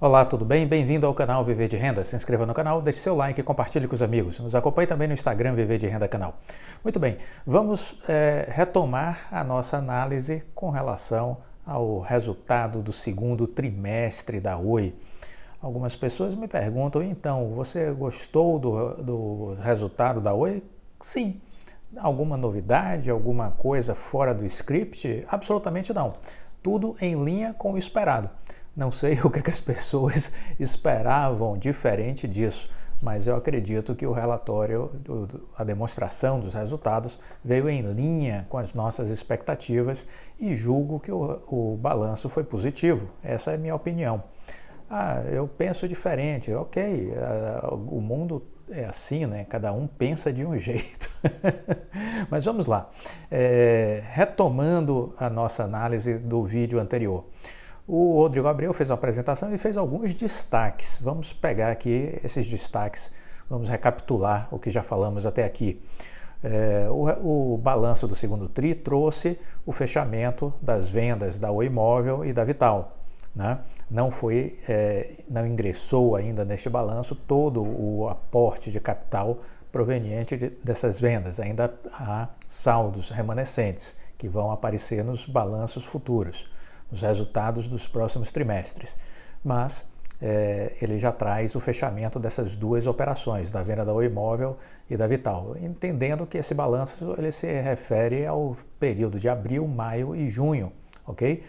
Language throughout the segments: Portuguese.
Olá, tudo bem? Bem-vindo ao canal Viver de Renda. Se inscreva no canal, deixe seu like e compartilhe com os amigos. Nos acompanhe também no Instagram Viver de Renda Canal. Muito bem, vamos retomar a nossa análise com relação ao resultado do segundo trimestre da Oi. Algumas pessoas me perguntam, então, você gostou do resultado da Oi? Sim. Alguma novidade, alguma coisa fora do script? Absolutamente não. Tudo em linha com o esperado. Não sei o que as pessoas esperavam diferente disso, mas eu acredito que o relatório, a demonstração dos resultados veio em linha com as nossas expectativas e julgo que o balanço foi positivo. Essa é a minha opinião. Eu penso diferente, ok, o mundo é assim, né? Cada um pensa de um jeito. Mas vamos lá. Retomando a nossa análise do vídeo anterior. O Rodrigo Abreu fez uma apresentação e fez alguns destaques. Vamos pegar aqui esses destaques, vamos recapitular o que já falamos até aqui. O balanço do segundo TRI trouxe o fechamento das vendas da Oi Imóvel e da Vital. Né? Não ingressou ainda neste balanço todo o aporte de capital proveniente dessas vendas. Ainda há saldos remanescentes que vão aparecer nos balanços futuros, nos resultados dos próximos trimestres. Mas ele já traz o fechamento dessas duas operações, da venda da Oi Imóvel e da Vital, entendendo que esse balanço ele se refere ao período de abril, maio e junho, ok?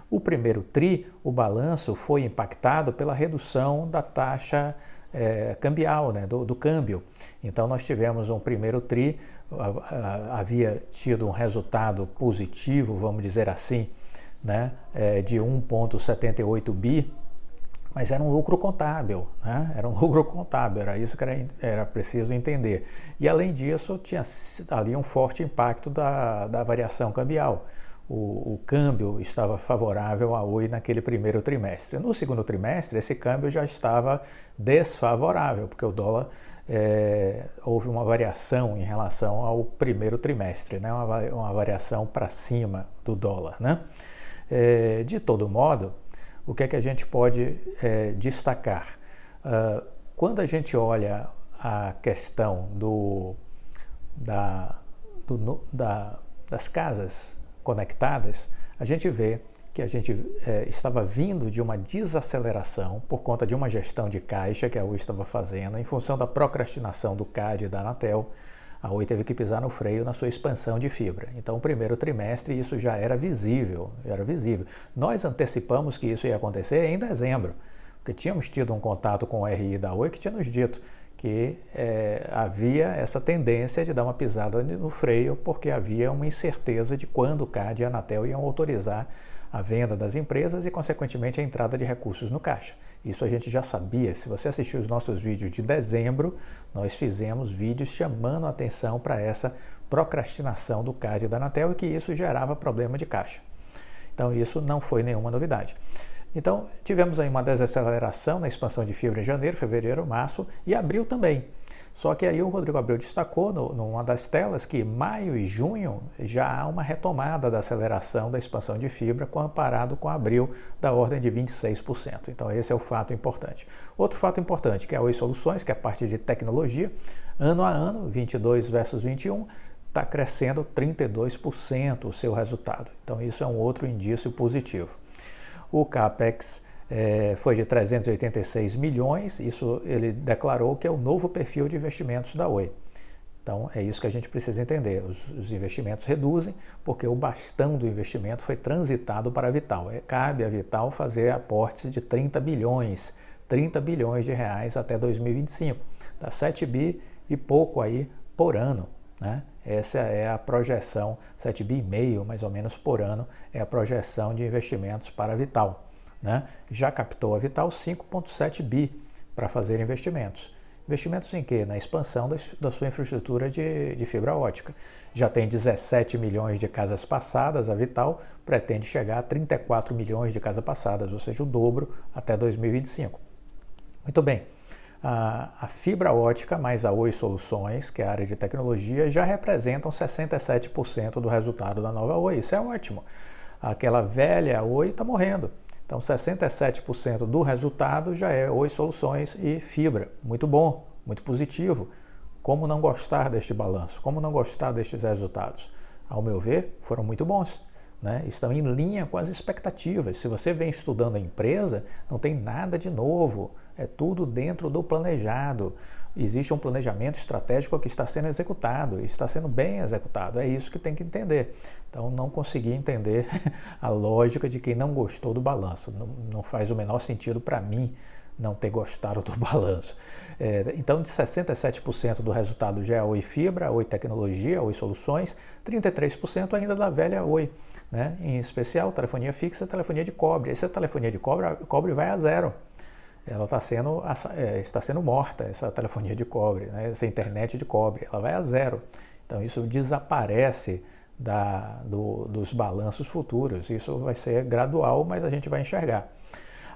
O primeiro TRI, o balanço foi impactado pela redução da taxa cambial, né, do câmbio. Então nós tivemos um primeiro TRI, havia tido um resultado positivo, vamos dizer assim, né, de 1,78 bi, mas era um lucro contábil, né? Era um lucro contábil, era isso que era preciso entender. E além disso, tinha ali um forte impacto da variação cambial. O câmbio estava favorável à Oi naquele primeiro trimestre. No segundo trimestre, esse câmbio já estava desfavorável, porque o dólar houve uma variação em relação ao primeiro trimestre, né? Uma variação para cima do dólar, né? De todo modo, o que é que a gente pode destacar? Quando a gente olha a questão das casas conectadas, a gente vê que a gente estava vindo de uma desaceleração por conta de uma gestão de caixa que a Oi estava fazendo, em função da procrastinação do CAD e da Anatel. A Oi teve que pisar no freio na sua expansão de fibra. Então, no primeiro trimestre, isso já era visível, Nós antecipamos que isso ia acontecer em dezembro, porque tínhamos tido um contato com o RI da Oi que tinha nos dito que havia essa tendência de dar uma pisada no freio, porque havia uma incerteza de quando o CAD e a Anatel iam autorizar a venda das empresas e, consequentemente, a entrada de recursos no caixa. Isso a gente já sabia. Se você assistiu os nossos vídeos de dezembro, nós fizemos vídeos chamando a atenção para essa procrastinação do CAD e da Anatel e que isso gerava problema de caixa. Então, isso não foi nenhuma novidade. Então, tivemos aí uma desaceleração na expansão de fibra em janeiro, fevereiro, março e abril também. Só que aí o Rodrigo Abreu destacou numa das telas que maio e junho já há uma retomada da aceleração da expansão de fibra comparado com abril da ordem de 26%. Então esse é o fato importante. Outro fato importante que é a Oi Soluções, que é a parte de tecnologia, ano a ano, 22 versus 21, está crescendo 32% o seu resultado. Então isso é um outro indício positivo. O CAPEX foi de 386 milhões, isso ele declarou que é o novo perfil de investimentos da Oi. Então é isso que a gente precisa entender, os investimentos reduzem porque o bastão do investimento foi transitado para a Vital. Cabe à Vital fazer aportes de 30 bilhões de reais até 2025. Dá 7 bi e pouco aí por ano, né? Essa é a projeção, 7,5 bi mais ou menos por ano, é a projeção de investimentos para a Vital. Né? Já captou a Vital 5,7 bi para fazer investimentos. Investimentos em quê? Na expansão da sua infraestrutura de fibra ótica. Já tem 17 milhões de casas passadas, a Vital pretende chegar a 34 milhões de casas passadas, ou seja, o dobro até 2025. Muito bem. A fibra ótica mais a Oi Soluções, que é a área de tecnologia, já representam 67% do resultado da nova Oi. Isso é ótimo. Aquela velha Oi está morrendo. Então, 67% do resultado já é Oi Soluções e Fibra. Muito bom, muito positivo. Como não gostar deste balanço? Como não gostar destes resultados? Ao meu ver, foram muito bons. Né? Estão em linha com as expectativas. Se você vem estudando a empresa, não tem nada de novo. É tudo dentro do planejado. Existe um planejamento estratégico que está sendo executado, e está sendo bem executado. É isso que tem que entender. Então, não consegui entender a lógica de quem não gostou do balanço. Não faz o menor sentido para mim não ter gostado do balanço. Então, de 67% do resultado já é a Oi Fibra, a Oi Tecnologia, a Oi Soluções, 33% ainda da velha Oi. Né? Em especial, telefonia fixa e telefonia de cobre. Essa telefonia de cobre vai a zero. Ela está sendo morta, essa telefonia de cobre, né? Essa internet de cobre, ela vai a zero. Então isso desaparece dos balanços futuros. Isso vai ser gradual, mas a gente vai enxergar.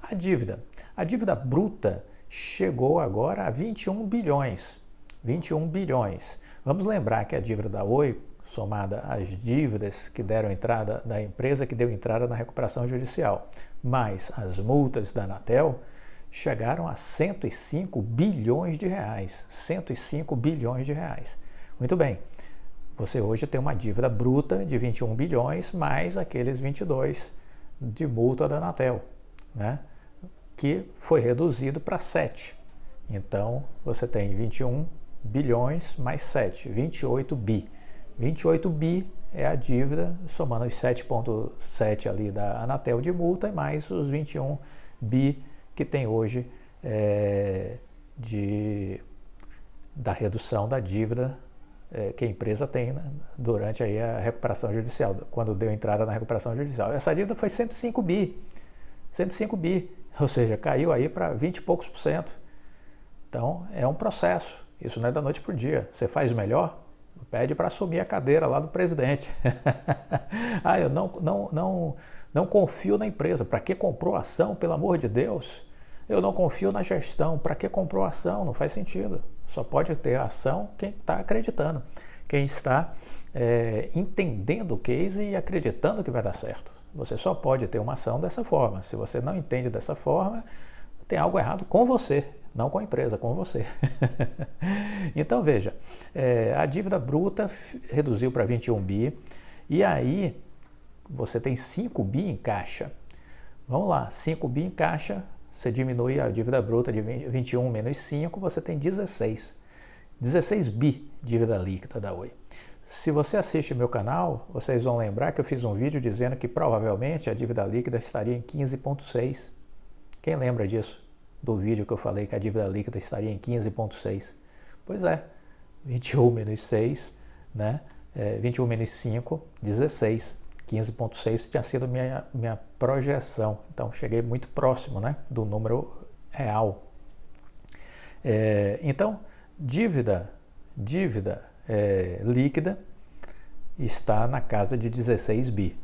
A dívida bruta chegou agora a 21 bilhões. 21 bilhões. Vamos lembrar que a dívida da Oi, somada às dívidas que deram entrada da empresa que deu entrada na recuperação judicial, mais as multas da Anatel, chegaram a 105 bilhões de reais. 105 bilhões de reais. Muito bem, você hoje tem uma dívida bruta de 21 bilhões, mais aqueles 22 de multa da Anatel, né? Que foi reduzido para 7. Então, você tem 21 bilhões mais 7, 28 bi. 28 bi é a dívida, somando os 7,7 ali da Anatel de multa, mais os 21 bi que tem hoje da redução da dívida que a empresa tem, né, durante aí a recuperação judicial, quando deu entrada na recuperação judicial. Essa dívida foi 105 bi, 105 bi, ou seja, caiu aí para 20 e poucos por cento. Então, é um processo, isso não é da noite para o dia. Você faz melhor? Pede para assumir a cadeira lá do presidente. Eu não confio na empresa. Para que comprou ação, pelo amor de Deus? Eu não confio na gestão. Para que comprou ação? Não faz sentido. Só pode ter ação quem está acreditando. Quem está entendendo o case e acreditando que vai dar certo. Você só pode ter uma ação dessa forma. Se você não entende dessa forma, tem algo errado com você. Não com a empresa, com você. Então, veja, a dívida bruta reduziu para 21 bi, e aí você tem 5 bi em caixa. Vamos lá, 5 bi em caixa, você diminui a dívida bruta de 21 menos 5, você tem 16. 16 bi dívida líquida da Oi. Se você assiste meu canal, vocês vão lembrar que eu fiz um vídeo dizendo que provavelmente a dívida líquida estaria em 15,6. Quem lembra disso? Do vídeo que eu falei que a dívida líquida estaria em 15,6. Pois é, 21 menos 6, né? 21 menos 5, 16. 15,6 tinha sido minha projeção. Então, cheguei muito próximo, né, do número real. Então, dívida líquida está na casa de 16 bi.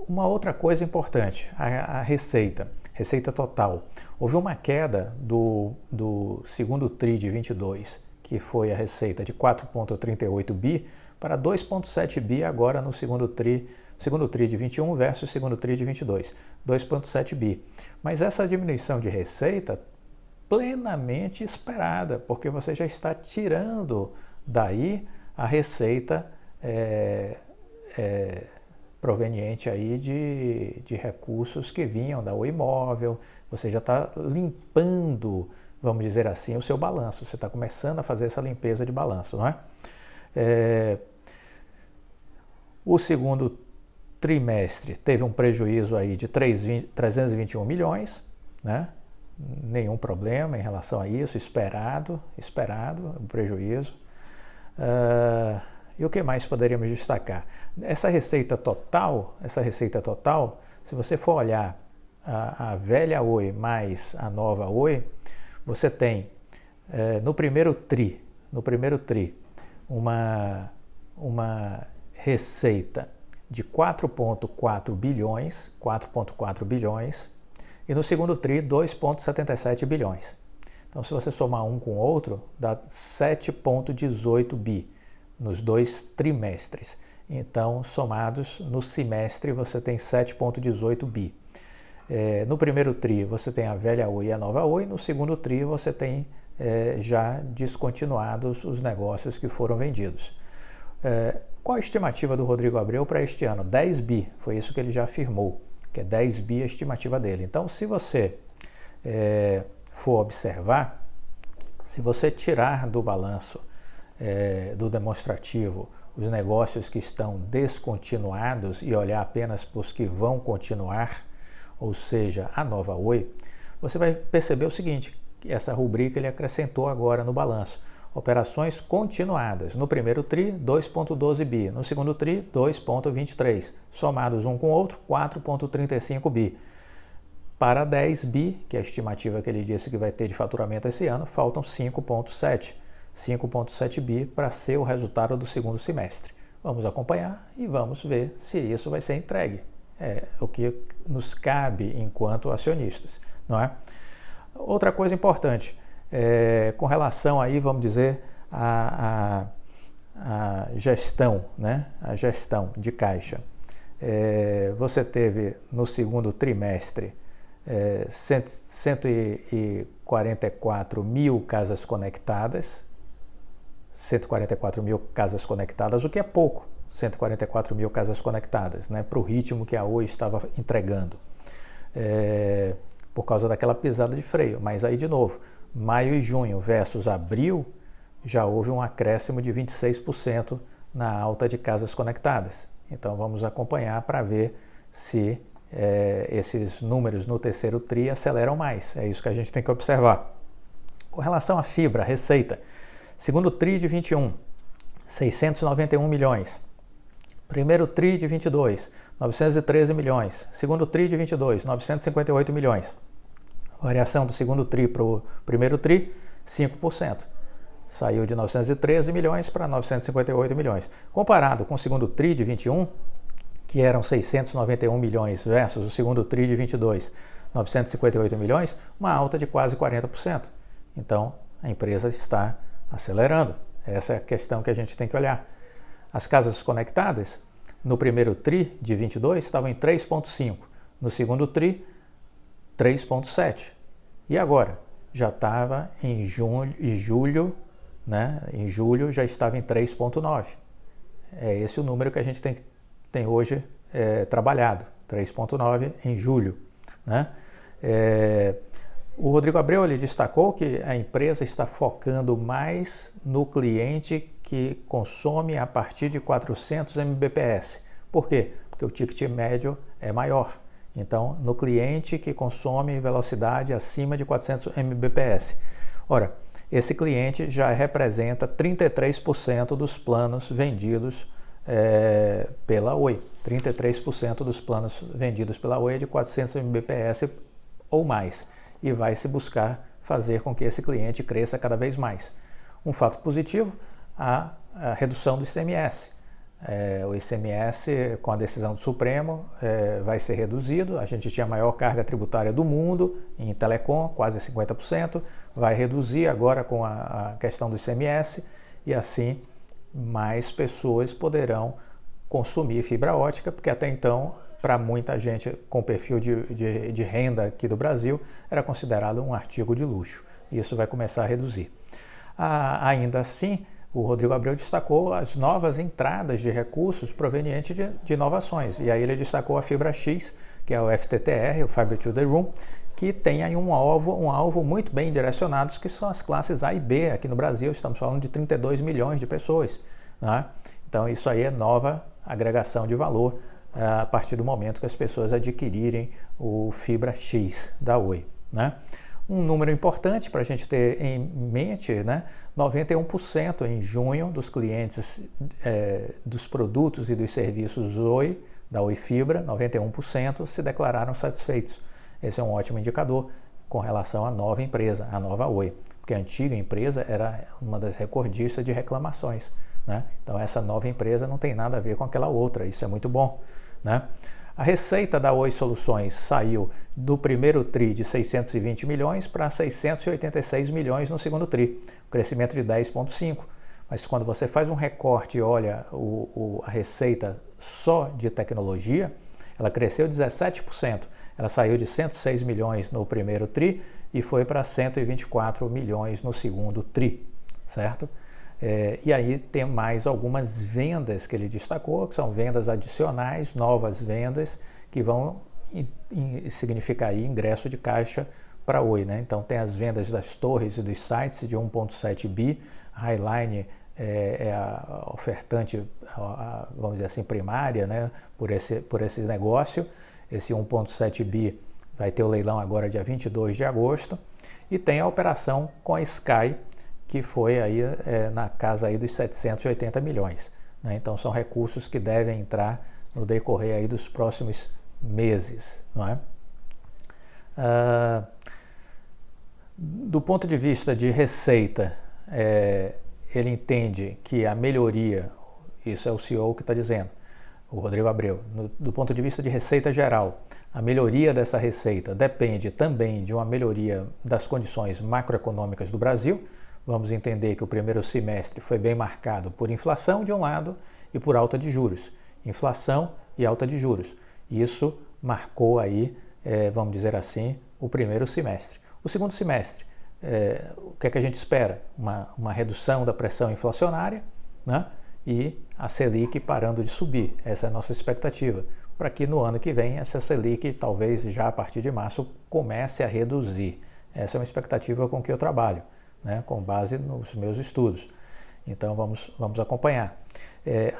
Uma outra coisa importante, a receita total. Houve uma queda do segundo TRI de 22, que foi a receita de 4,38 bi para 2,7 bi agora no segundo TRI de 21 versus segundo TRI de 22, 2,7 bi. Mas essa diminuição de receita plenamente esperada, porque você já está tirando daí a receita proveniente aí de recursos que vinham da Oi Imóvel. Você já está limpando, vamos dizer assim, o seu balanço. Você está começando a fazer essa limpeza de balanço, não é? O segundo trimestre teve um prejuízo aí de 321 milhões, né? Nenhum problema em relação a isso, esperado o prejuízo. E o que mais poderíamos destacar? Essa receita total, se você for olhar a velha Oi mais a nova Oi, você tem no primeiro TRI uma receita de 4,4 bilhões e no segundo TRI 2,77 bilhões. Então, se você somar um com o outro, dá 7,18 bi nos 2 trimestres. Então, somados no semestre, você tem 7,18 bi. No primeiro TRI, você tem a velha Oi e a nova Oi. No segundo TRI, você tem já descontinuados os negócios que foram vendidos. Qual a estimativa do Rodrigo Abreu para este ano? 10 bi, foi isso que ele já afirmou, que é 10 bi a estimativa dele. Então, se você for observar, se você tirar do balanço do demonstrativo os negócios que estão descontinuados e olhar apenas para os que vão continuar, ou seja, a nova Oi, você vai perceber o seguinte, que essa rubrica ele acrescentou agora no balanço. Operações continuadas. No primeiro TRI, 2,12 bi. No segundo TRI, 2,23. Somados um com o outro, 4,35 bi. Para 10 bi, que é a estimativa que ele disse que vai ter de faturamento esse ano, faltam 5,7. 5,7 bi para ser o resultado do segundo semestre. Vamos acompanhar e vamos ver se isso vai ser entregue. É o que nos cabe enquanto acionistas, não é? Outra coisa importante, com relação aí, vamos dizer, a gestão, né? A gestão de caixa. Você teve no segundo trimestre 144 mil casas conectadas, 144 mil casas conectadas, o que é pouco, 144 mil casas conectadas, né, para o ritmo que a Oi estava entregando, por causa daquela pisada de freio. Mas aí, de novo, maio e junho versus abril, já houve um acréscimo de 26% na alta de casas conectadas. Então, vamos acompanhar para ver se esses números no terceiro TRI aceleram mais. É isso que a gente tem que observar. Com relação à fibra, receita, segundo TRI de 21, 691 milhões. Primeiro TRI de 22, 913 milhões. Segundo TRI de 22, 958 milhões. Variação do segundo TRI para o primeiro TRI, 5%. Saiu de 913 milhões para 958 milhões. Comparado com o segundo TRI de 21, que eram 691 milhões versus o segundo TRI de 22, 958 milhões, uma alta de quase 40%. Então, a empresa está acelerando. Essa é a questão que a gente tem que olhar. As casas conectadas, no primeiro TRI de 22, estavam em 3,5. No segundo TRI, 3,7. E agora? Já estava em julho, né? Em julho já estava em 3,9. É esse o número que a gente tem hoje trabalhado, 3,9 em julho, né? O Rodrigo Abreu ele destacou que a empresa está focando mais no cliente que consome a partir de 400 Mbps. Por quê? Porque o ticket médio é maior. Então, no cliente que consome velocidade acima de 400 Mbps. Ora, esse cliente já representa 33% dos planos vendidos pela Oi. 33% dos planos vendidos pela Oi é de 400 Mbps ou mais. E vai se buscar fazer com que esse cliente cresça cada vez mais. Um fato positivo, a redução do ICMS. O ICMS, com a decisão do Supremo, vai ser reduzido. A gente tinha a maior carga tributária do mundo em telecom, quase 50%. Vai reduzir agora com a questão do ICMS e assim mais pessoas poderão consumir fibra ótica, porque até então, para muita gente com perfil de renda aqui do Brasil, era considerado um artigo de luxo. Isso vai começar a reduzir. Ainda assim, o Rodrigo Abreu destacou as novas entradas de recursos provenientes de inovações. E aí ele destacou a Fibra X, que é o FTTR, o Fiber to the Room, que tem aí um alvo muito bem direcionado, que são as classes A e B aqui no Brasil. Estamos falando de 32 milhões de pessoas, né? Então isso aí é nova agregação de valor a partir do momento que as pessoas adquirirem o Fibra X da Oi, né? Um número importante para a gente ter em mente, né? 91% em junho dos clientes dos produtos e dos serviços Oi, da Oi Fibra, 91% se declararam satisfeitos. Esse é um ótimo indicador com relação à nova empresa, a nova Oi, porque a antiga empresa era uma das recordistas de reclamações, né? Então essa nova empresa não tem nada a ver com aquela outra, isso é muito bom, né? A receita da Oi Soluções saiu do primeiro TRI de 620 milhões para 686 milhões no segundo TRI, um crescimento de 10,5%. mas quando você faz um recorte e olha a receita só de tecnologia, ela cresceu 17%. Ela saiu de 106 milhões no primeiro TRI e foi para 124 milhões no segundo TRI, certo? E aí tem mais algumas vendas que ele destacou, que são vendas adicionais, novas vendas, que vão significar aí ingresso de caixa para a Oi, né? Então tem as vendas das torres e dos sites de 1,7 bi, a Highline é a ofertante, vamos dizer assim, primária, né? por esse negócio. Esse 1,7 bi vai ter o leilão agora dia 22 de agosto, e tem a operação com a Sky, que foi aí na casa aí dos 780 milhões. Né? Então são recursos que devem entrar no decorrer aí dos próximos meses. Não é? Do ponto de vista de receita, ele entende que a melhoria, isso é o CEO que está dizendo, o Rodrigo Abreu, do ponto de vista de receita geral, a melhoria dessa receita depende também de uma melhoria das condições macroeconômicas do Brasil. Vamos entender que o primeiro semestre foi bem marcado por inflação de um lado e por alta de juros. Inflação e alta de juros. Isso marcou aí, vamos dizer assim, o primeiro semestre. O segundo semestre, o que é que a gente espera? Uma redução da pressão inflacionária, né? E a Selic parando de subir. Essa é a nossa expectativa, para que no ano que vem essa Selic, talvez já a partir de março, comece a reduzir. Essa é uma expectativa com que eu trabalho, né? Com base nos meus estudos. Então vamos acompanhar.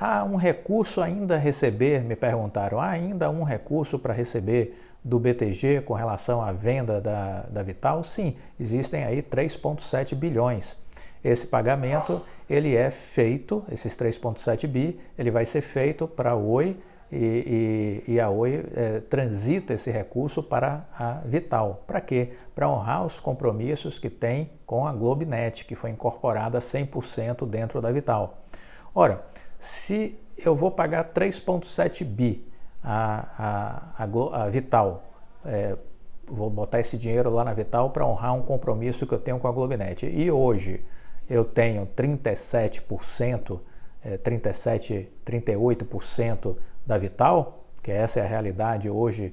Há um recurso ainda a receber, me perguntaram, há ainda um recurso para receber do BTG com relação à venda da Vital? Sim, existem aí 3,7 bilhões. Esse pagamento, ele é feito, esses 3,7 bi, ele vai ser feito para a Oi e a Oi transita esse recurso para a Vital. Para quê? Para honrar os compromissos que tem com a Globenet, que foi incorporada 100% dentro da Vital. Ora, se eu vou pagar 3,7 bi a Vital, vou botar esse dinheiro lá na Vital para honrar um compromisso que eu tenho com a Globenet, e hoje eu tenho 37%, 38% da Vital, que essa é a realidade hoje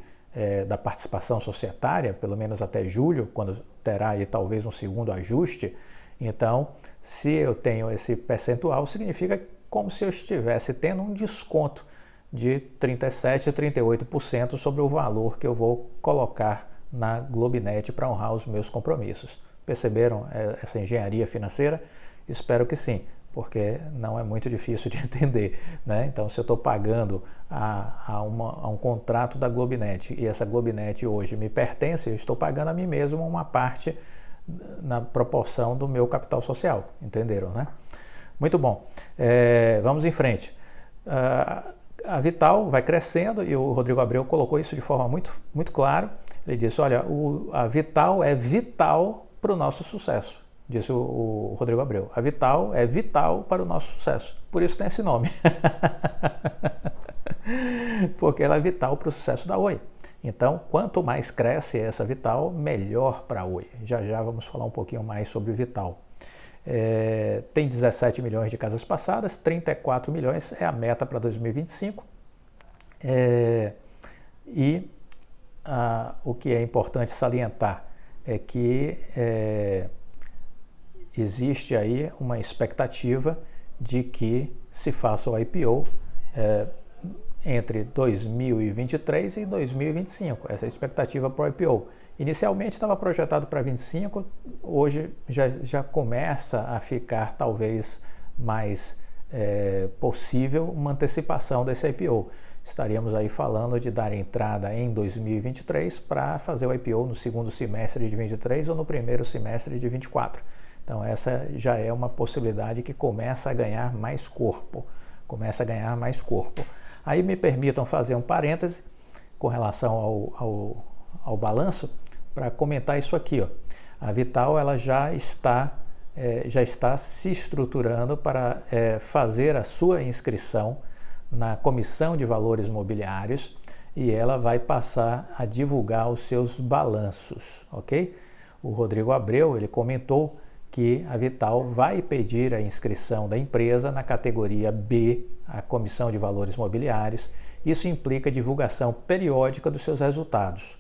da participação societária, pelo menos até julho, quando terá aí talvez um segundo ajuste. Então, se eu tenho esse percentual, significa como se eu estivesse tendo um desconto de 37% a 38% sobre o valor que eu vou colocar na Globenet para honrar os meus compromissos. Perceberam essa engenharia financeira? Espero que sim, porque não é muito difícil de entender, né? Então, se eu estou pagando a um contrato da Globenet e essa Globenet hoje me pertence, eu estou pagando a mim mesmo uma parte na proporção do meu capital social, entenderam, né? Muito bom, vamos em frente. A Vital vai crescendo e o Rodrigo Abreu colocou isso de forma muito clara. Ele disse, olha, a Vital é vital para o nosso sucesso, disse o Rodrigo Abreu. A Vital é vital para o nosso sucesso, por isso tem esse nome. Porque ela é vital para o sucesso da Oi. Então, quanto mais cresce essa Vital, melhor para a Oi. Já vamos falar um pouquinho mais sobre Vital. Tem 17 milhões de casas passadas, 34 milhões é a meta para 2025. O que é importante salientar é que existe aí uma expectativa de que se faça o IPO entre 2023 e 2025, essa é a expectativa para o IPO. Inicialmente estava projetado para 25, hoje já começa a ficar talvez mais possível uma antecipação desse IPO. Estaríamos aí falando de dar entrada em 2023 para fazer o IPO no segundo semestre de 2023 ou no primeiro semestre de 2024. Então essa já é uma possibilidade que começa a ganhar mais corpo, Aí me permitam fazer um parêntese com relação ao balanço para comentar isso aqui, ó. A Vital ela já está se estruturando para fazer a sua inscrição na Comissão de Valores Mobiliários e ela vai passar a divulgar os seus balanços, ok? O Rodrigo Abreu ele comentou que a Vital vai pedir a inscrição da empresa na categoria B, a Comissão de Valores Mobiliários. Isso implica divulgação periódica dos seus resultados.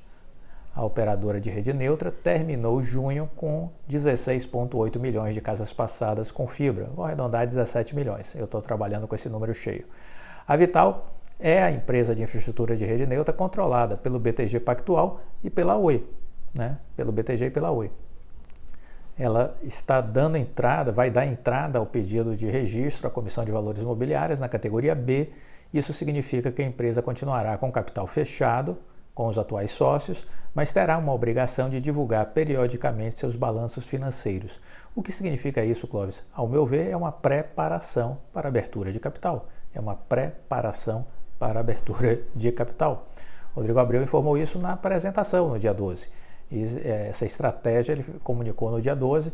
A operadora de rede neutra terminou junho com 16,8 milhões de casas passadas com fibra. Vou arredondar 17 milhões, eu estou trabalhando com esse número cheio. A Vital é a empresa de infraestrutura de rede neutra controlada pelo BTG Pactual e pela Oi, né? Pelo BTG e pela Oi. Ela está dando entrada, vai dar entrada ao pedido de registro à Comissão de Valores Mobiliários na categoria B. Isso significa que a empresa continuará com capital fechado, com os atuais sócios, mas terá uma obrigação de divulgar periodicamente seus balanços financeiros. O que significa isso, Clóvis? Ao meu ver, é uma preparação para a abertura de capital. É uma preparação para a abertura de capital. Rodrigo Abreu informou isso na apresentação no dia 12. E essa estratégia ele comunicou no dia 12.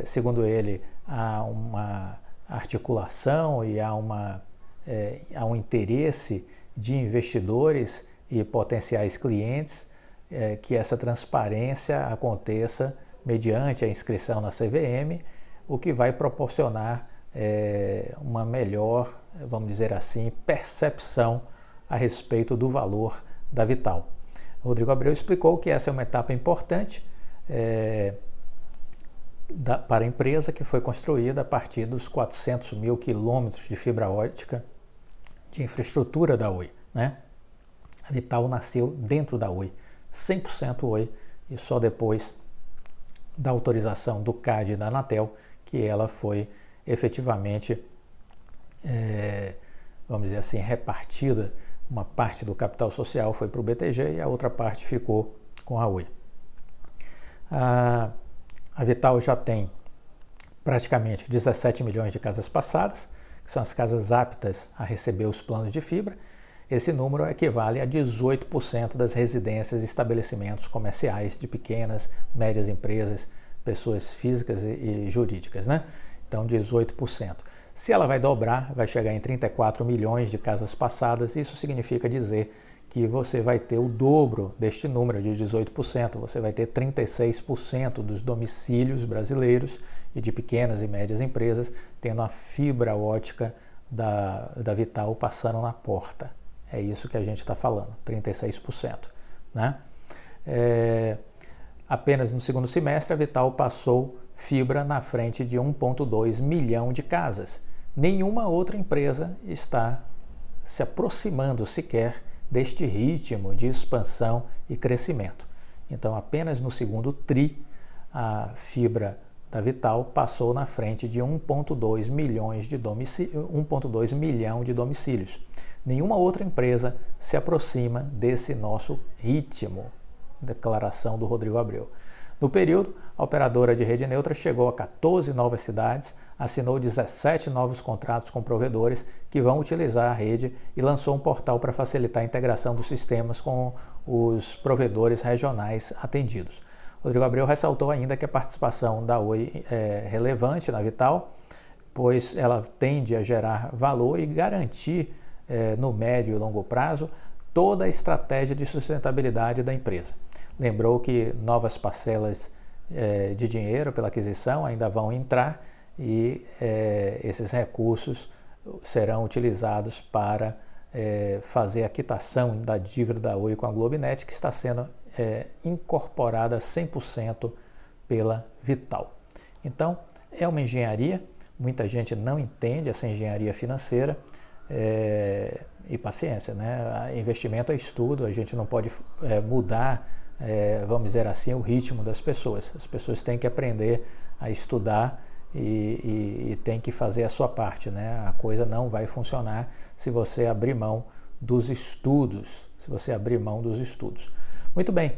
Segundo ele, há uma articulação e há um interesse de investidores e potenciais clientes que essa transparência aconteça mediante a inscrição na CVM, o que vai proporcionar uma melhor, vamos dizer assim, percepção a respeito do valor da Vital. Rodrigo Abreu explicou que essa é uma etapa importante para a empresa que foi construída a partir dos 400 mil quilômetros de fibra ótica de infraestrutura da Oi, né? A Vital nasceu dentro da Oi, 100% Oi, e só depois da autorização do CAD e da Anatel que ela foi efetivamente, vamos dizer assim, repartida. Uma parte do capital social foi para o BTG e a outra parte ficou com a Oi. A Vital já tem praticamente 17 milhões de casas passadas, que são as casas aptas a receber os planos de fibra. Esse número equivale a 18% das residências e estabelecimentos comerciais de pequenas, médias empresas, pessoas físicas e jurídicas, né? Então, 18%. Se ela vai dobrar, vai chegar em 34 milhões de casas passadas, isso significa dizer que você vai ter o dobro deste número de 18%, você vai ter 36% dos domicílios brasileiros e de pequenas e médias empresas tendo a fibra ótica da Vital passando na porta. É isso que a gente está falando, 36%. Né? Apenas no segundo semestre, a Vital passou fibra na frente de 1,2 milhão de casas. Nenhuma outra empresa está se aproximando sequer deste ritmo de expansão e crescimento. Então, apenas no segundo TRI, a fibra da Vital passou na frente de 1,2 milhão de domicílios. Nenhuma outra empresa se aproxima desse nosso ritmo. Declaração do Rodrigo Abreu. No período, a operadora de rede neutra chegou a 14 novas cidades, assinou 17 novos contratos com provedores que vão utilizar a rede e lançou um portal para facilitar a integração dos sistemas com os provedores regionais atendidos. Rodrigo Abreu ressaltou ainda que a participação da Oi é relevante na Vital, pois ela tende a gerar valor e garantir no médio e longo prazo toda a estratégia de sustentabilidade da empresa. Lembrou que novas parcelas de dinheiro pela aquisição ainda vão entrar e esses recursos serão utilizados para fazer a quitação da dívida da Oi com a Globinet, que está sendo incorporada 100% pela Vital. Então, é uma engenharia, muita gente não entende essa engenharia financeira, e paciência, né? Investimento é estudo, a gente não pode mudar, vamos dizer assim, o ritmo das pessoas. As pessoas têm que aprender a estudar e têm que fazer a sua parte, né? A coisa não vai funcionar se você abrir mão dos estudos, Muito bem,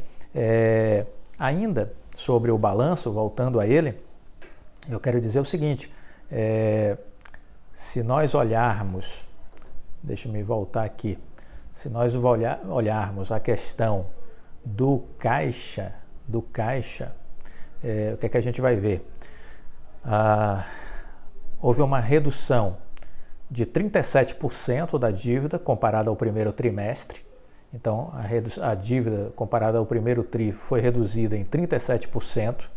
ainda sobre o balanço, voltando a ele, eu quero dizer o seguinte, se nós olharmos, deixa-me voltar aqui, se nós olharmos a questão do caixa, o que é que a gente vai ver? Houve uma redução de 37% da dívida comparada ao primeiro trimestre. Então, a dívida comparada ao primeiro TRI foi reduzida em 37%.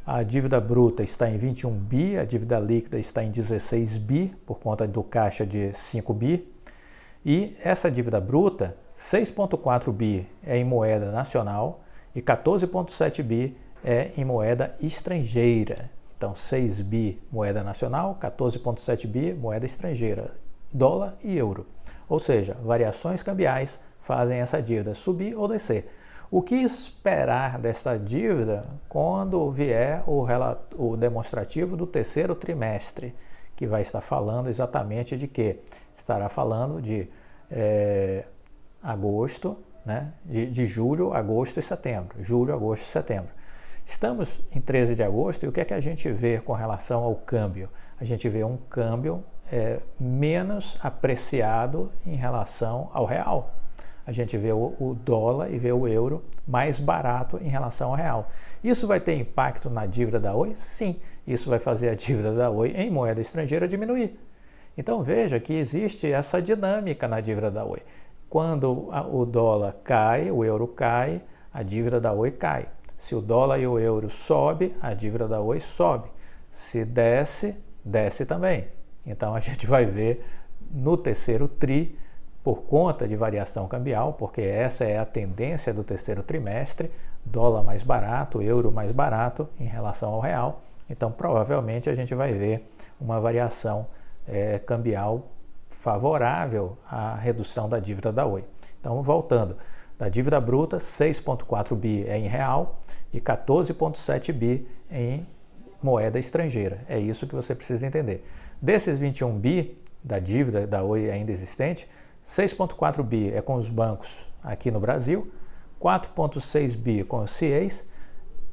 A dívida bruta está em 21 bi, a dívida líquida está em 16 bi, por conta do caixa de 5 bi. E essa dívida bruta, 6,4 bi é em moeda nacional e 14,7 bi é em moeda estrangeira. Então, 6 bi moeda nacional, 14,7 bi moeda estrangeira, dólar e euro. Ou seja, variações cambiais fazem essa dívida subir ou descer. O que esperar dessa dívida quando vier o demonstrativo do terceiro trimestre, que vai estar falando exatamente de quê? Estará falando de agosto, né? de julho, agosto e setembro. Julho, agosto e setembro. Estamos em 13 de agosto e o que é que a gente vê com relação ao câmbio? A gente vê um câmbio menos apreciado em relação ao real. A gente vê o dólar e vê o euro mais barato em relação ao real. Isso vai ter impacto na dívida da Oi? Sim, isso vai fazer a dívida da Oi em moeda estrangeira diminuir. Então veja que existe essa dinâmica na dívida da Oi. Quando o dólar cai, o euro cai, a dívida da Oi cai. Se o dólar e o euro sobe, a dívida da Oi sobe. Se desce, desce também. Então a gente vai ver no terceiro tri, por conta de variação cambial, porque essa é a tendência do terceiro trimestre, dólar mais barato, euro mais barato em relação ao real. Então provavelmente a gente vai ver uma variação cambial favorável à redução da dívida da Oi. Então voltando, da dívida bruta, 6,4 bi é em real e 14,7 bi em moeda estrangeira. É isso que você precisa entender. Desses 21 bi da dívida da Oi ainda existente, 6,4 bi é com os bancos aqui no Brasil, 4,6 bi com os CIEs,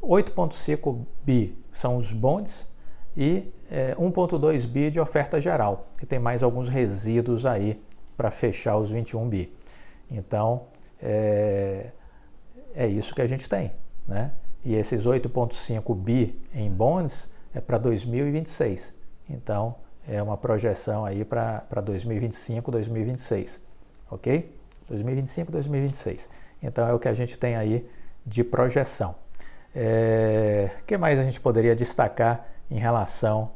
8,5 bi são os bonds e 1,2 bi de oferta geral. E tem mais alguns resíduos aí para fechar os 21 bi. Então, é isso que a gente tem, né? E esses 8,5 bi em bonds é para 2026. Então, é uma projeção aí para 2025, 2026, ok? 2025, 2026. Então, é o que a gente tem aí de projeção. O que mais a gente poderia destacar em relação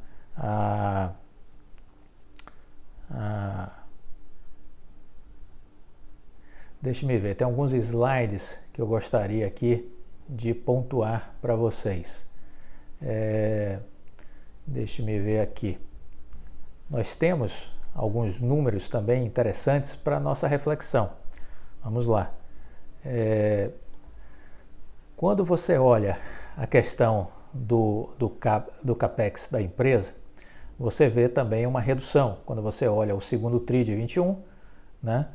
Deixe-me ver, tem alguns slides que eu gostaria aqui de pontuar para vocês. Deixe-me ver aqui. Nós temos alguns números também interessantes para a nossa reflexão. Vamos lá. Quando você olha a questão do CAPEX da empresa, você vê também uma redução. Quando você olha o segundo TRI de 21, né?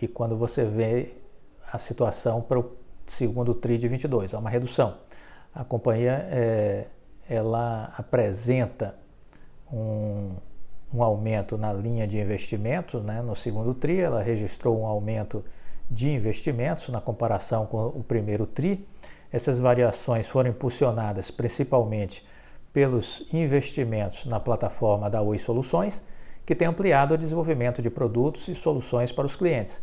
E quando você vê a situação para o segundo TRI de 22, há uma redução. A companhia ela apresenta um aumento na linha de investimentos, né? No segundo TRI, ela registrou um aumento de investimentos na comparação com o primeiro TRI. Essas variações foram impulsionadas principalmente pelos investimentos na plataforma da Oi Soluções, que tem ampliado o desenvolvimento de produtos e soluções para os clientes.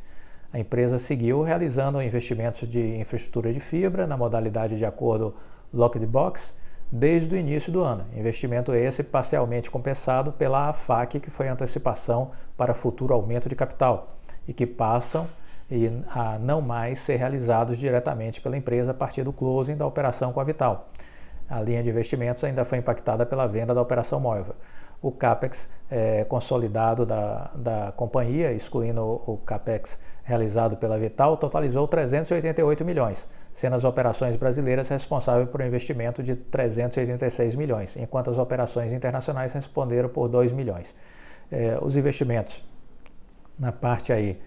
A empresa seguiu realizando investimentos de infraestrutura de fibra na modalidade de acordo Locked Box desde o início do ano. Investimento esse parcialmente compensado pela AFAC, que foi a antecipação para futuro aumento de capital e que passam a não mais ser realizados diretamente pela empresa a partir do closing da operação com a Vital. A linha de investimentos ainda foi impactada pela venda da operação móvel. O CAPEX consolidado da companhia, excluindo o CAPEX realizado pela Vital, totalizou 388 milhões, sendo as operações brasileiras responsáveis por um investimento de 386 milhões, enquanto as operações internacionais responderam por 2 milhões. Os investimentos na parte aí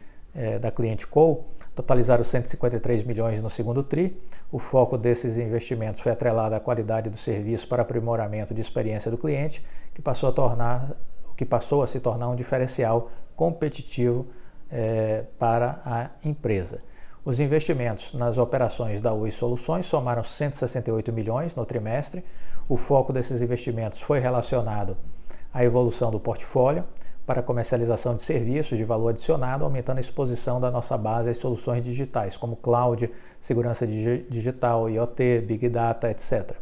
da ClientCo totalizaram 153 milhões no segundo TRI. O foco desses investimentos foi atrelado à qualidade do serviço para aprimoramento de experiência do cliente, que passou a se tornar um diferencial competitivo para a empresa. Os investimentos nas operações da Oi Soluções somaram 168 milhões no trimestre. O foco desses investimentos foi relacionado à evolução do portfólio, para a comercialização de serviços de valor adicionado, aumentando a exposição da nossa base às soluções digitais, como cloud, segurança digital, IoT, Big Data, etc.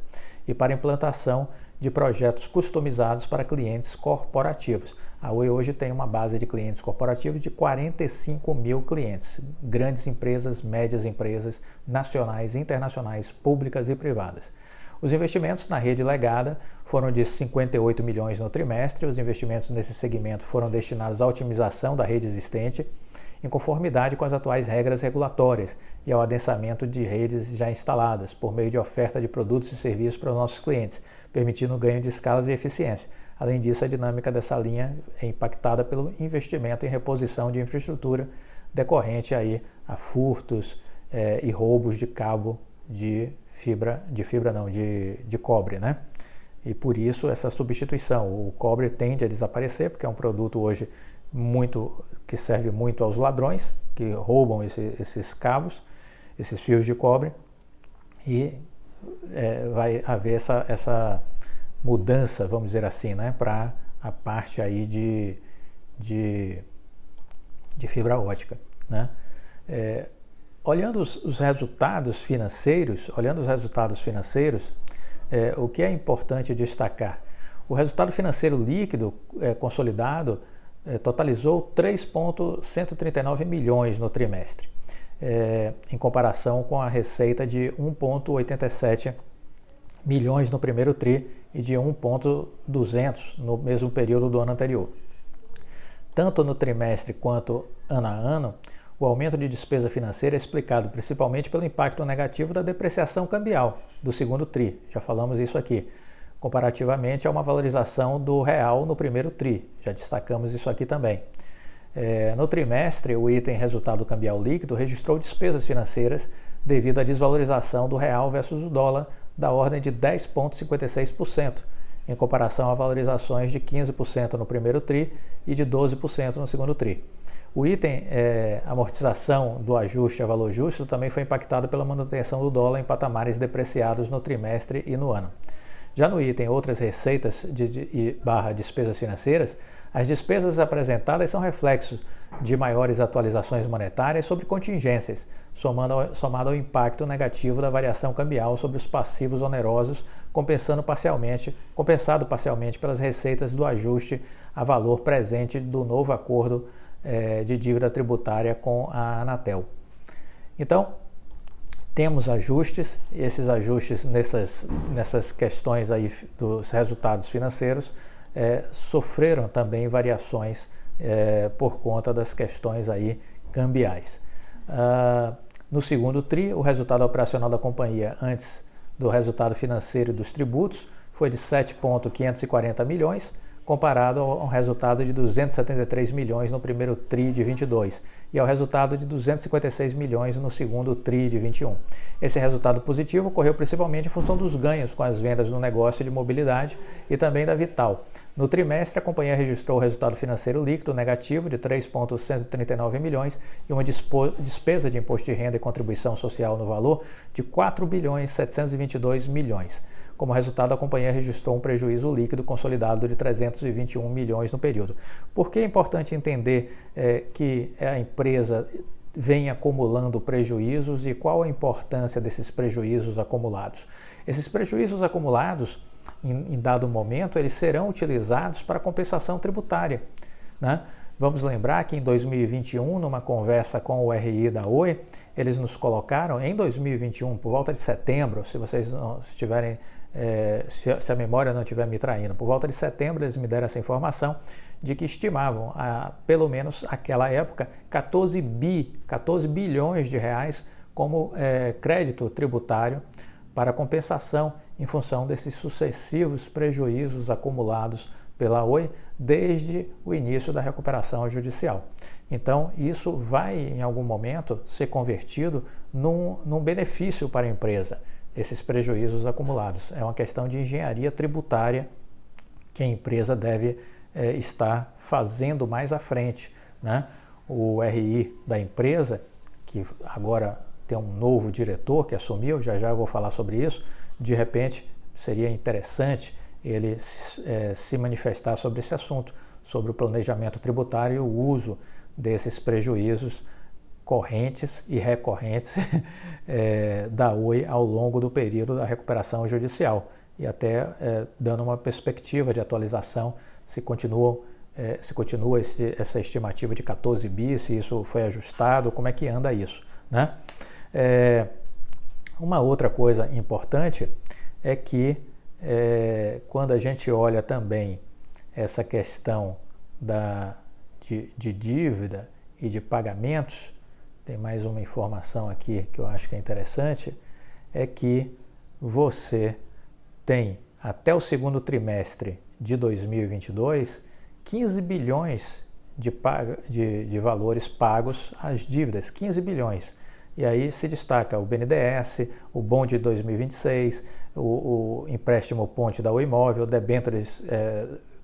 E para a implantação de projetos customizados para clientes corporativos. A Oi hoje tem uma base de clientes corporativos de 45 mil clientes, grandes empresas, médias empresas, nacionais, internacionais, públicas e privadas. Os investimentos na rede legada foram de 58 milhões no trimestre. Os investimentos nesse segmento foram destinados à otimização da rede existente, em conformidade com as atuais regras regulatórias e ao adensamento de redes já instaladas, por meio de oferta de produtos e serviços para os nossos clientes, permitindo o ganho de escalas e eficiência. Além disso, a dinâmica dessa linha é impactada pelo investimento em reposição de infraestrutura decorrente aí a furtos e roubos de cabo de cobre, né? E por isso essa substituição. O cobre tende a desaparecer, porque é um produto hoje que serve muito aos ladrões, que roubam esses cabos, esses fios de cobre, e vai haver essa mudança, vamos dizer assim, né, para a parte aí de fibra ótica, né? Olhando os resultados financeiros, o que é importante destacar? O resultado financeiro líquido consolidado totalizou 3,139 milhões no trimestre, em comparação com a receita de 1,87 milhões no primeiro TRI e de 1,200 no mesmo período do ano anterior. Tanto no trimestre quanto ano a ano, o aumento de despesa financeira é explicado principalmente pelo impacto negativo da depreciação cambial do segundo TRI, já falamos isso aqui, comparativamente a uma valorização do real no primeiro TRI, já destacamos isso aqui também. No trimestre, o item resultado cambial líquido registrou despesas financeiras devido à desvalorização do real versus o dólar da ordem de 10,56%, em comparação a valorizações de 15% no primeiro TRI e de 12% no segundo TRI. O item amortização do ajuste a valor justo também foi impactado pela manutenção do dólar em patamares depreciados no trimestre e no ano. Já no item outras receitas / despesas financeiras, as despesas apresentadas são reflexos de maiores atualizações monetárias sobre contingências, somado ao impacto negativo da variação cambial sobre os passivos onerosos, compensado parcialmente pelas receitas do ajuste a valor presente do novo acordo de dívida tributária com a Anatel. Então, temos ajustes, e esses ajustes nessas questões aí dos resultados financeiros sofreram também variações por conta das questões aí cambiais. No segundo TRI, o resultado operacional da companhia antes do resultado financeiro dos tributos foi de 7,540 milhões, comparado ao resultado de 273 milhões no primeiro TRI de 22 e ao resultado de 256 milhões no segundo TRI de 21. Esse resultado positivo ocorreu principalmente em função dos ganhos com as vendas no negócio de mobilidade e também da Vital. No trimestre, a companhia registrou o resultado financeiro líquido negativo de 3,139 milhões e uma despesa de imposto de renda e contribuição social no valor de 4,722 bilhões. Como resultado, a companhia registrou um prejuízo líquido consolidado de 321 milhões no período. Por que é importante entender que a empresa vem acumulando prejuízos e qual a importância desses prejuízos acumulados? Esses prejuízos acumulados, em dado momento, eles serão utilizados para compensação tributária, né? Vamos lembrar que em 2021, numa conversa com o RI da Oi, eles nos colocaram, em 2021, por volta de setembro, se vocês não estiverem, se a memória não estiver me traindo, por volta de setembro eles me deram essa informação de que estimavam, pelo menos naquela época, 14 bilhões de reais como crédito tributário para compensação em função desses sucessivos prejuízos acumulados pela Oi desde o início da recuperação judicial. Então, isso vai, em algum momento, ser convertido num benefício para a empresa, esses prejuízos acumulados. É uma questão de engenharia tributária que a empresa deve estar fazendo mais à frente, né? O RI da empresa, que agora tem um novo diretor que assumiu, já eu vou falar sobre isso, de repente seria interessante ele se manifestar sobre esse assunto, sobre o planejamento tributário e o uso desses prejuízos correntes e recorrentes da Oi ao longo do período da recuperação judicial e até dando uma perspectiva de atualização se continua essa estimativa de 14 bi, se isso foi ajustado, como é que anda isso, né? Uma outra coisa importante é que quando a gente olha também essa questão de dívida e de pagamentos, tem mais uma informação aqui que eu acho que é interessante, é que você tem até o segundo trimestre de 2022 15 bilhões de valores pagos às dívidas, 15 bilhões. E aí se destaca o BNDES, o Bond de 2026, o empréstimo ponte da Oi Imóvel, debêntures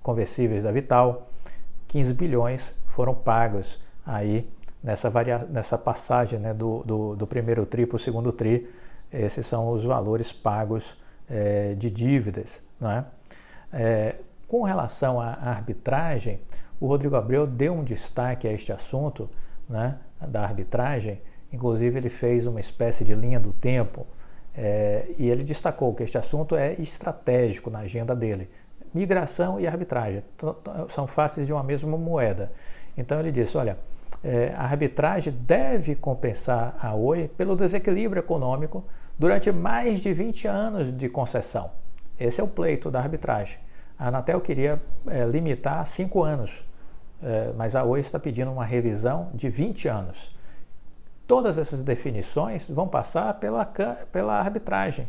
conversíveis da Vital, 15 bilhões foram pagos aí nessa passagem, né, do primeiro tri para o segundo tri. Esses são os valores pagos de dívidas, não é? Com relação à arbitragem, o Rodrigo Abreu deu um destaque a este assunto, né, da arbitragem. Inclusive ele fez uma espécie de linha do tempo e ele destacou que este assunto é estratégico na agenda dele. Migração e arbitragem são faces de uma mesma moeda. Então ele disse, olha, a arbitragem deve compensar a Oi pelo desequilíbrio econômico durante mais de 20 anos de concessão. Esse é o pleito da arbitragem. A Anatel queria limitar a 5 anos, mas a Oi está pedindo uma revisão de 20 anos. Todas essas definições vão passar pela arbitragem,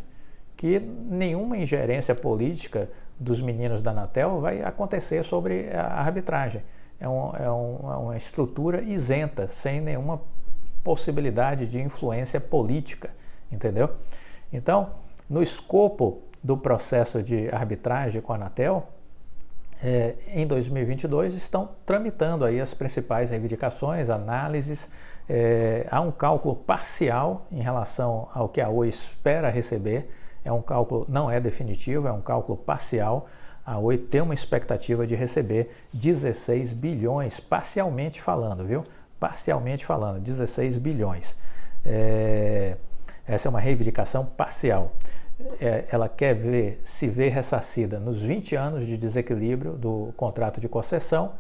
que nenhuma ingerência política dos meninos da Anatel vai acontecer sobre a arbitragem. É uma estrutura isenta, sem nenhuma possibilidade de influência política, entendeu? Então, no escopo do processo de arbitragem com a Anatel, em 2022 estão tramitando aí as principais reivindicações, análises, há um cálculo parcial em relação ao que a Oi espera receber, é um cálculo, não é definitivo, é um cálculo parcial. A Oi tem uma expectativa de receber 16 bilhões, parcialmente falando, viu? Parcialmente falando, 16 bilhões. Essa é uma reivindicação parcial. Ela quer se ver ressarcida nos 20 anos de desequilíbrio do contrato de concessão.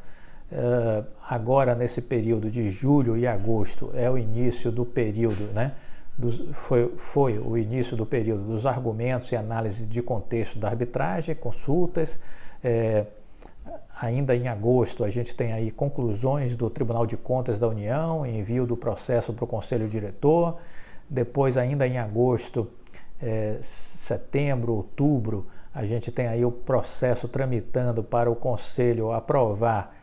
Agora, nesse período de julho e agosto, é o início do período, né? Foi o início do período dos argumentos e análise de contexto da arbitragem, consultas. Ainda em agosto, a gente tem aí conclusões do Tribunal de Contas da União, envio do processo para o Conselho Diretor. Depois, ainda em agosto, setembro, outubro, a gente tem aí o processo tramitando para o Conselho aprovar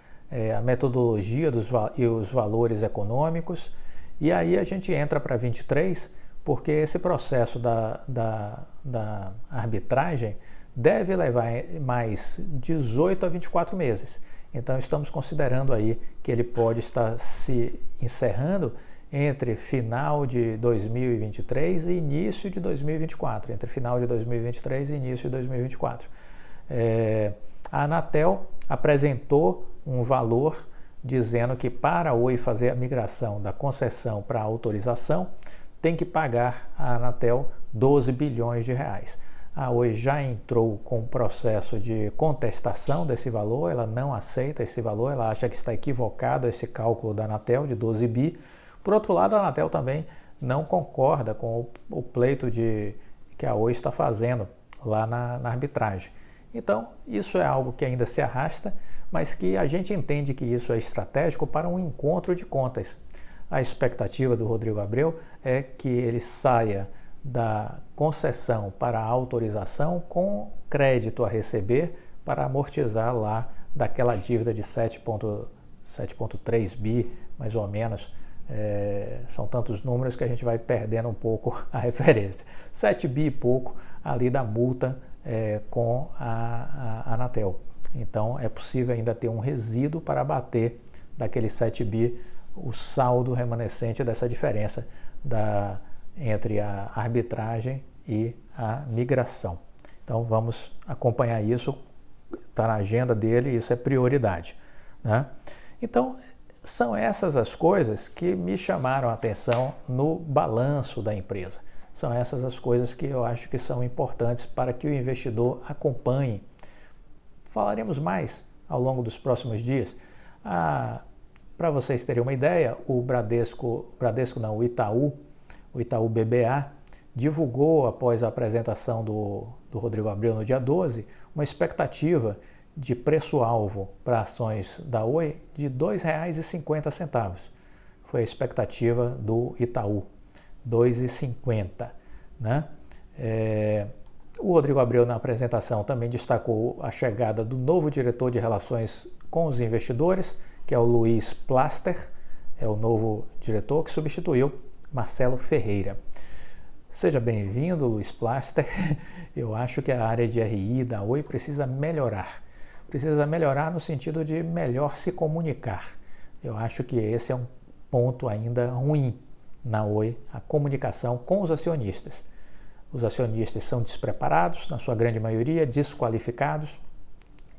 a metodologia e os valores econômicos. E aí a gente entra para 23, porque esse processo da arbitragem deve levar mais 18 a 24 meses. Então estamos considerando aí que ele pode estar se encerrando entre final de 2023 e início de 2024, entre final de 2023 e início de 2024. A Anatel apresentou um valor dizendo que para a Oi fazer a migração da concessão para a autorização, tem que pagar a Anatel 12 bilhões de reais. A Oi já entrou com um processo de contestação desse valor, ela não aceita esse valor, ela acha que está equivocado esse cálculo da Anatel de 12 bi. Por outro lado, a Anatel também não concorda com o pleito que a Oi está fazendo lá na arbitragem. Então, isso é algo que ainda se arrasta, mas que a gente entende que isso é estratégico para um encontro de contas. A expectativa do Rodrigo Abreu é que ele saia da concessão para a autorização com crédito a receber para amortizar lá daquela dívida de 7,3 bi, mais ou menos. São tantos números que a gente vai perdendo um pouco a referência. 7 bi e pouco ali da multa com a Anatel. Então é possível ainda ter um resíduo para abater daqueles 7 bi o saldo remanescente dessa diferença entre a arbitragem e a migração. Então vamos acompanhar isso, está na agenda dele, isso é prioridade. né? Então, são essas as coisas que me chamaram a atenção no balanço da empresa. São essas as coisas que eu acho que são importantes para que o investidor acompanhe. Falaremos mais ao longo dos próximos dias. Para vocês terem uma ideia, o Itaú BBA, divulgou após a apresentação do Rodrigo Abreu no dia 12, uma expectativa de preço-alvo para ações da Oi de R$ 2,50. Foi a expectativa do Itaú, R$ 2,50, né? O Rodrigo Abreu, na apresentação, também destacou a chegada do novo diretor de relações com os investidores, que é o Luiz Plaster, é o novo diretor que substituiu Marcelo Ferreira. Seja bem-vindo, Luiz Plaster. Eu acho que a área de RI da Oi precisa melhorar. Precisa melhorar no sentido de melhor se comunicar. Eu acho que esse é um ponto ainda ruim na Oi, a comunicação com os acionistas. Os acionistas são despreparados, na sua grande maioria, desqualificados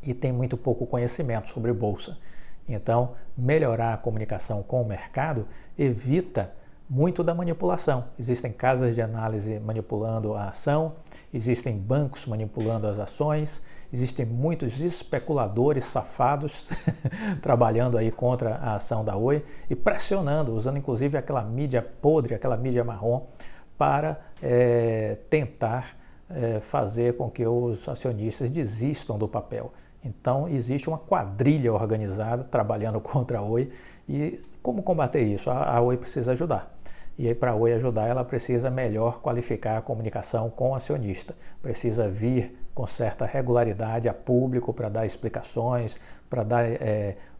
e têm muito pouco conhecimento sobre bolsa. Então, melhorar a comunicação com o mercado evita muito da manipulação. Existem casas de análise manipulando a ação, existem bancos manipulando as ações, existem muitos especuladores safados trabalhando aí contra a ação da Oi e pressionando, usando inclusive aquela mídia podre, aquela mídia marrom, para tentar fazer com que os acionistas desistam do papel. Então, existe uma quadrilha organizada trabalhando contra a Oi e como combater isso? A Oi precisa ajudar. E aí, para a Oi ajudar, ela precisa melhor qualificar a comunicação com o acionista. Precisa vir com certa regularidade a público para dar explicações, para dar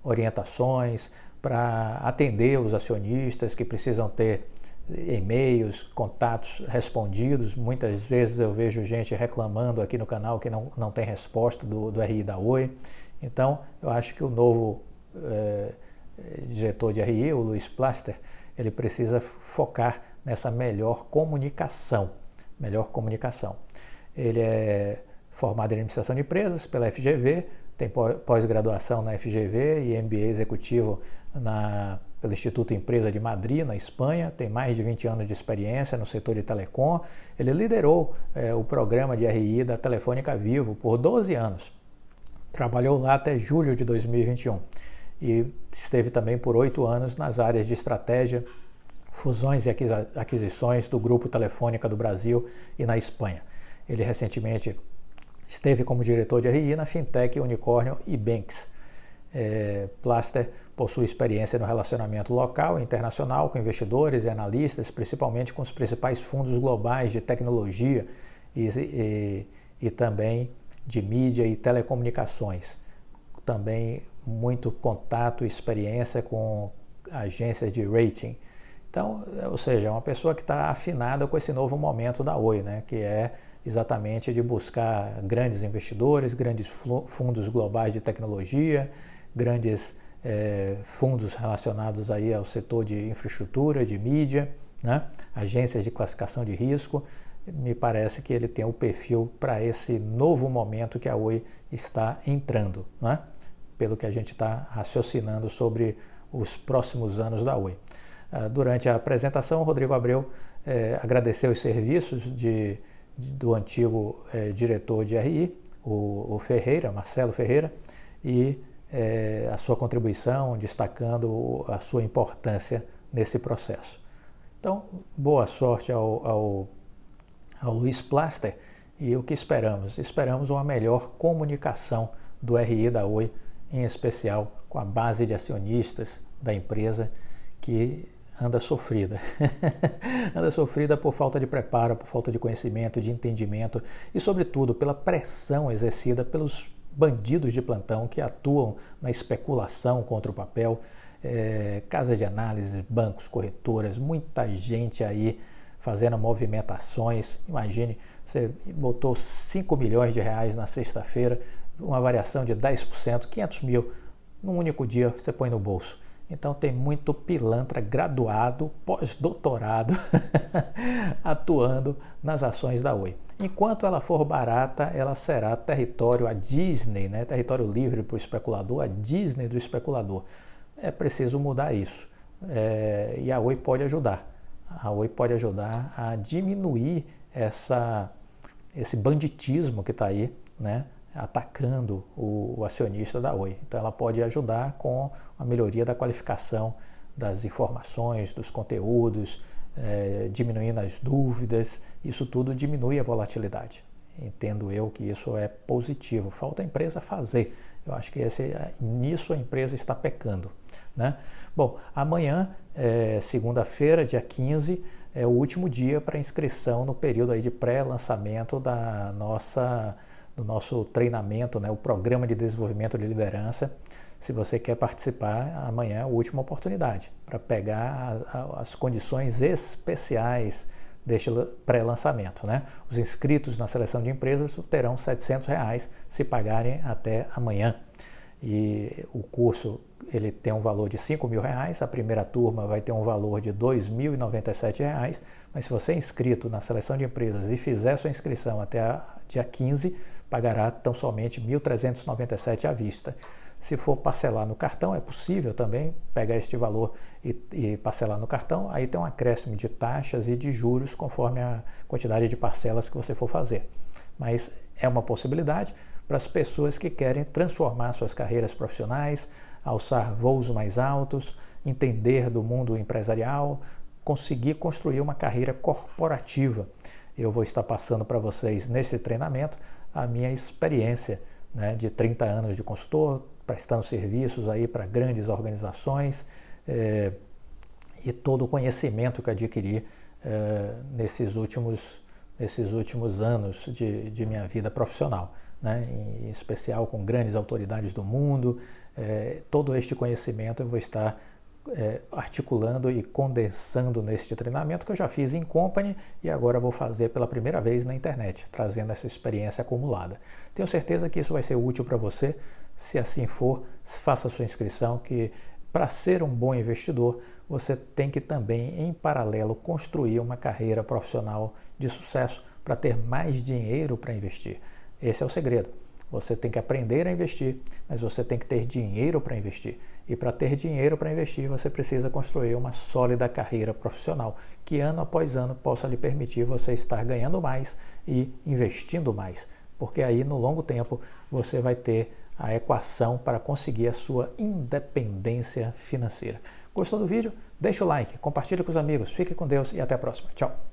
orientações, para atender os acionistas que precisam ter e-mails, contatos respondidos. Muitas vezes eu vejo gente reclamando aqui no canal que não tem resposta do RI da Oi. Então, eu acho que o novo diretor de RI, o Luiz Plaster, ele precisa focar nessa melhor comunicação. Ele é formado em administração de empresas pela FGV, tem pós-graduação na FGV e MBA executivo pelo Instituto Empresa de Madrid, na Espanha, tem mais de 20 anos de experiência no setor de telecom. Ele liderou o programa de RI da Telefônica Vivo por 12 anos. Trabalhou lá até julho de 2021 e esteve também por 8 anos nas áreas de estratégia, fusões e aquisições do Grupo Telefônica do Brasil e na Espanha. Ele recentemente esteve como diretor de RI na Fintech Unicórnio e Banks. Plaster possui experiência no relacionamento local e internacional com investidores e analistas, principalmente com os principais fundos globais de tecnologia e também de mídia e telecomunicações. Também muito contato e experiência com agências de rating. Então, ou seja, é uma pessoa que está afinada com esse novo momento da Oi, né, que é exatamente de buscar grandes investidores, grandes fundos globais de tecnologia, grandes fundos relacionados aí ao setor de infraestrutura, de mídia, né? Agências de classificação de risco. Me parece que ele tem o perfil para esse novo momento que a Oi está entrando, né? Pelo que a gente está raciocinando sobre os próximos anos da Oi. Durante a apresentação, o Rodrigo Abreu agradeceu os serviços do antigo diretor de RI, o Ferreira, Marcelo Ferreira, e a sua contribuição, destacando a sua importância nesse processo. Então, boa sorte ao Luiz Plaster e o que esperamos? Esperamos uma melhor comunicação do RI da Oi, em especial com a base de acionistas da empresa que anda sofrida. Anda sofrida por falta de preparo, por falta de conhecimento, de entendimento e, sobretudo, pela pressão exercida pelos bandidos de plantão que atuam na especulação contra o papel, casas de análise, bancos, corretoras, muita gente aí fazendo movimentações. Imagine, você botou 5 milhões de reais na sexta-feira, uma variação de 10%, 500 mil, num único dia você põe no bolso. Então tem muito pilantra graduado, pós-doutorado, atuando nas ações da Oi. Enquanto ela for barata, ela será território, a Disney, né? Território livre para o especulador, a Disney do especulador. É preciso mudar isso. E a Oi pode ajudar. A Oi pode ajudar a diminuir esse banditismo que está aí, né? Atacando o acionista da Oi. Então ela pode ajudar com a melhoria da qualificação das informações, dos conteúdos, diminuindo as dúvidas. Isso tudo diminui a volatilidade. Entendo eu que isso é positivo. Falta a empresa fazer. Eu acho que nisso a empresa está pecando, né? Bom, amanhã, segunda-feira, dia 15, é o último dia para inscrição no período aí de pré-lançamento do nosso treinamento, né, o Programa de Desenvolvimento de Liderança. Se você quer participar, amanhã é a última oportunidade para pegar as condições especiais deste pré-lançamento, né? Os inscritos na seleção de empresas terão R$ 700 se pagarem até amanhã. E o curso ele tem um valor de R$ 5.000, a primeira turma vai ter um valor de R$ 2.097, mas se você é inscrito na seleção de empresas e fizer sua inscrição até dia 15, pagará tão somente R$ 1.397 à vista. Se for parcelar no cartão, é possível também pegar este valor e parcelar no cartão, aí tem um acréscimo de taxas e de juros conforme a quantidade de parcelas que você for fazer. Mas é uma possibilidade para as pessoas que querem transformar suas carreiras profissionais, alçar voos mais altos, entender do mundo empresarial, conseguir construir uma carreira corporativa. Eu vou estar passando para vocês nesse treinamento a minha experiência, né, de 30 anos de consultor, prestando serviços aí para grandes organizações e todo o conhecimento que adquiri nesses últimos anos de minha vida profissional, né, em especial com grandes autoridades do mundo. Todo este conhecimento eu vou estar articulando e condensando neste treinamento que eu já fiz em company e agora vou fazer pela primeira vez na internet, trazendo essa experiência acumulada. Tenho certeza que isso vai ser útil para você. Se assim for, faça a sua inscrição, que para ser um bom investidor, você tem que também, em paralelo, construir uma carreira profissional de sucesso para ter mais dinheiro para investir. Esse é o segredo. Você tem que aprender a investir, mas você tem que ter dinheiro para investir. E para ter dinheiro para investir, você precisa construir uma sólida carreira profissional, que ano após ano possa lhe permitir você estar ganhando mais e investindo mais. Porque aí, no longo tempo, você vai ter a equação para conseguir a sua independência financeira. Gostou do vídeo? Deixa o like, compartilhe com os amigos, fique com Deus e até a próxima. Tchau!